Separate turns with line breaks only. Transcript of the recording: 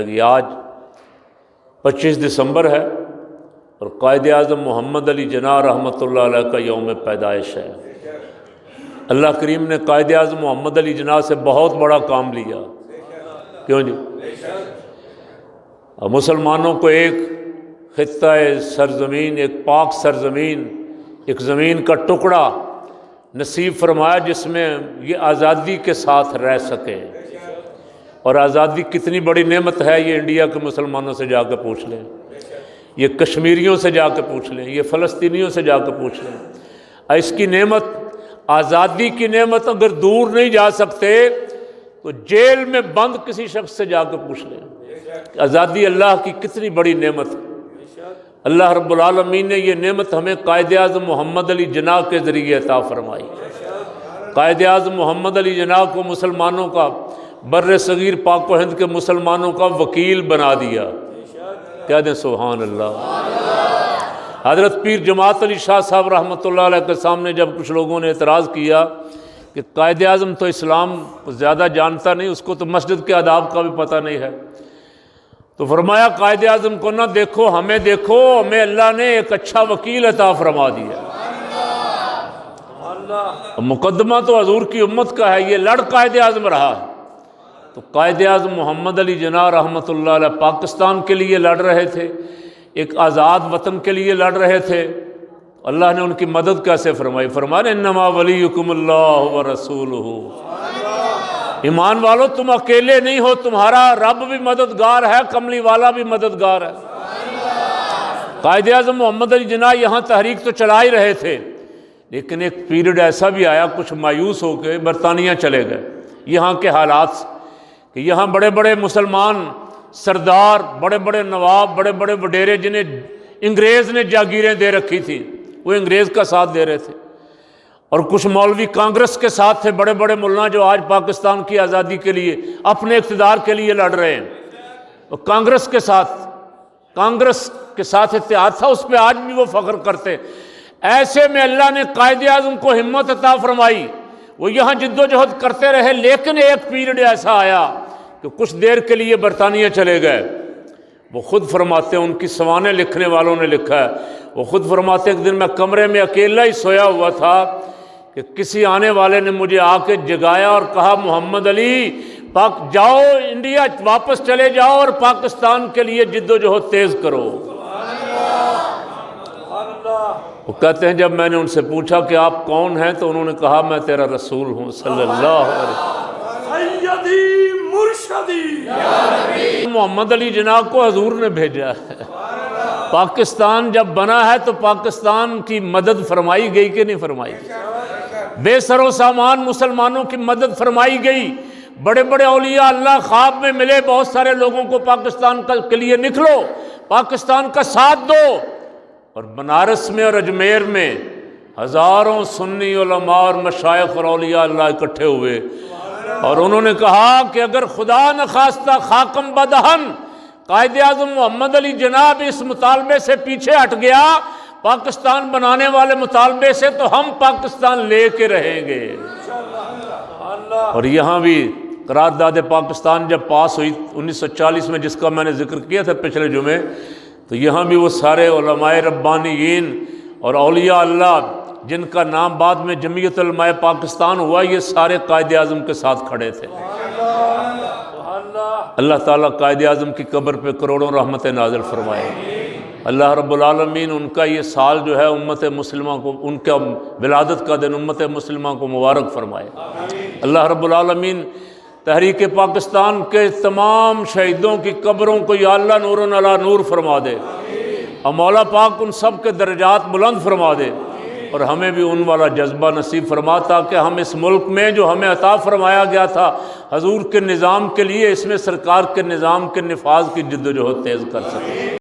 جائے گی۔ آج 25 دسمبر ہے اور قائد اعظم محمد علی جناح رحمۃ اللہ علیہ کا یوم پیدائش ہے۔ اللہ کریم نے قائد اعظم محمد علی جناح سے بہت بڑا کام لیا، کیوں جی؟ مسلمانوں کو ایک خطہ سرزمین، ایک پاک سرزمین، ایک زمین کا ٹکڑا نصیب فرمایا جس میں یہ آزادی کے ساتھ رہ سکے۔ اور آزادی کتنی بڑی نعمت ہے، یہ انڈیا کے مسلمانوں سے جا کے پوچھ لیں، یہ کشمیریوں سے جا کے پوچھ لیں، یہ فلسطینیوں سے جا کے پوچھ لیں۔ اس کی نعمت، آزادی کی نعمت اگر دور نہیں جا سکتے تو جیل میں بند کسی شخص سے جا کے پوچھ لیں۔ آزادی اللہ کی کتنی بڑی نعمت ہے۔ اللہ رب العالمین نے یہ نعمت ہمیں قائد اعظم محمد علی جناح کے ذریعے عطا فرمائی۔ قائد اعظم محمد علی جناح کو مسلمانوں کا، بر صغیر پاک و ہند کے مسلمانوں کا وکیل بنا دیا۔ کہہ دیں سبحان اللہ۔ حضرت پیر جماعت علی شاہ صاحب رحمۃ اللہ علیہ کے سامنے جب کچھ لوگوں نے اعتراض کیا کہ قائد اعظم تو اسلام کو زیادہ جانتا نہیں، اس کو تو مسجد کے آداب کا بھی پتہ نہیں ہے، تو فرمایا قائد اعظم کو نہ دیکھو، ہمیں دیکھو، ہمیں اللہ نے ایک اچھا وکیل عطا فرما دیا۔ مقدمہ تو حضور کی امت کا ہے، یہ لڑ قائد اعظم رہا ہے۔ تو قائد اعظم محمد علی جناح رحمۃ اللہ علیہ پاکستان کے لیے لڑ رہے تھے، ایک آزاد وطن کے لیے لڑ رہے تھے۔ اللہ نے ان کی مدد کیسے فرمائی؟ فرمایا انما ولیکم اللہ ورسولہ۔ ایمان والو، تم اکیلے نہیں ہو، تمہارا رب بھی مددگار ہے، کملی والا بھی مددگار ہے۔ قائد اعظم محمد علی جناح یہاں تحریک تو چلا ہی رہے تھے، لیکن ایک پیریڈ ایسا بھی آیا، کچھ مایوس ہو کے برطانیہ چلے گئے یہاں کے حالات سے، کہ یہاں بڑے بڑے مسلمان سردار، بڑے بڑے نواب، بڑے بڑے وڈیرے جنہیں انگریز نے جاگیریں دے رکھی تھی، وہ انگریز کا ساتھ دے رہے تھے، اور کچھ مولوی کانگریس کے ساتھ تھے، بڑے بڑے ملا جو آج پاکستان کی آزادی کے لیے، اپنے اقتدار کے لیے لڑ رہے ہیں، اور کانگریس کے ساتھ اتحاد تھا، اس پہ آج بھی وہ فخر کرتے۔ ایسے میں اللہ نے قائد اعظم کو ہمت عطا فرمائی، وہ یہاں جد و جہد کرتے رہے، لیکن ایک پیریڈ ایسا آیا کہ کچھ دیر کے لیے برطانیہ چلے گئے۔ وہ خود فرماتے ہیں، ان کی سوانح لکھنے والوں نے لکھا ہے، وہ خود فرماتے ہیں ایک دن میں کمرے میں اکیلا ہی سویا ہوا تھا کہ کسی آنے والے نے مجھے آ کے جگایا اور کہا محمد علی جاؤ انڈیا واپس چلے جاؤ اور پاکستان کے لیے جد و جہد تیز کرو۔ وہ کہتے ہیں جب میں نے ان سے پوچھا کہ آپ کون ہیں تو انہوں نے کہا میں تیرا رسول ہوں صلی اللہ علیہ وسلم۔
سیدی مرشدی
محمد علی جناح کو حضور نے بھیجا ہے۔ پاکستان جب بنا ہے تو پاکستان کی مدد فرمائی گئی کہ نہیں فرمائی گئی؟ بے سر و سامان مسلمانوں کی مدد فرمائی گئی، بڑے بڑے اولیاء اللہ خواب میں ملے، بہت سارے لوگوں کو پاکستان کے لیے نکلو، پاکستان کا ساتھ دو۔ اور بنارس میں اور اجمیر میں ہزاروں سنی علماء اور مشائخ اور اولیاء اللہ اکٹھے ہوئے، اور انہوں نے کہا کہ اگر خدا نخواستہ خاکم بدہن قائد اعظم محمد علی جناح بھی اس مطالبے سے پیچھے ہٹ گیا، پاکستان بنانے والے مطالبے سے، تو ہم پاکستان لے کے رہیں گے۔ اور یہاں بھی قرارداد پاکستان جب پاس ہوئی 1940 میں، جس کا میں نے ذکر کیا تھا پچھلے جمعے، تو یہاں بھی وہ سارے علماء ربانیین اور اولیاء اللہ جن کا نام بعد میں جمعیت علماء پاکستان ہوا، یہ سارے قائد اعظم کے ساتھ کھڑے تھے۔ اللہ تعالیٰ قائد اعظم کی قبر پہ کروڑوں رحمت نازل فرمائے۔ اللہ رب العالمین ان کا یہ سال جو ہے امت مسلمہ کو، ان کا ولادت کا دن امت مسلمہ کو مبارک فرمائے۔ اللہ رب العالمین تحریک پاکستان کے تمام شہیدوں کی قبروں کو یا اللہ نور علی نور فرما دے، اور مولا پاک ان سب کے درجات بلند فرما دے، اور ہمیں بھی ان والا جذبہ نصیب فرما تاکہ ہم اس ملک میں جو ہمیں عطا فرمایا گیا تھا حضور کے نظام کے لیے، اس میں سرکار کے نظام کے نفاذ کی جد و جہد تیز کر سکیں۔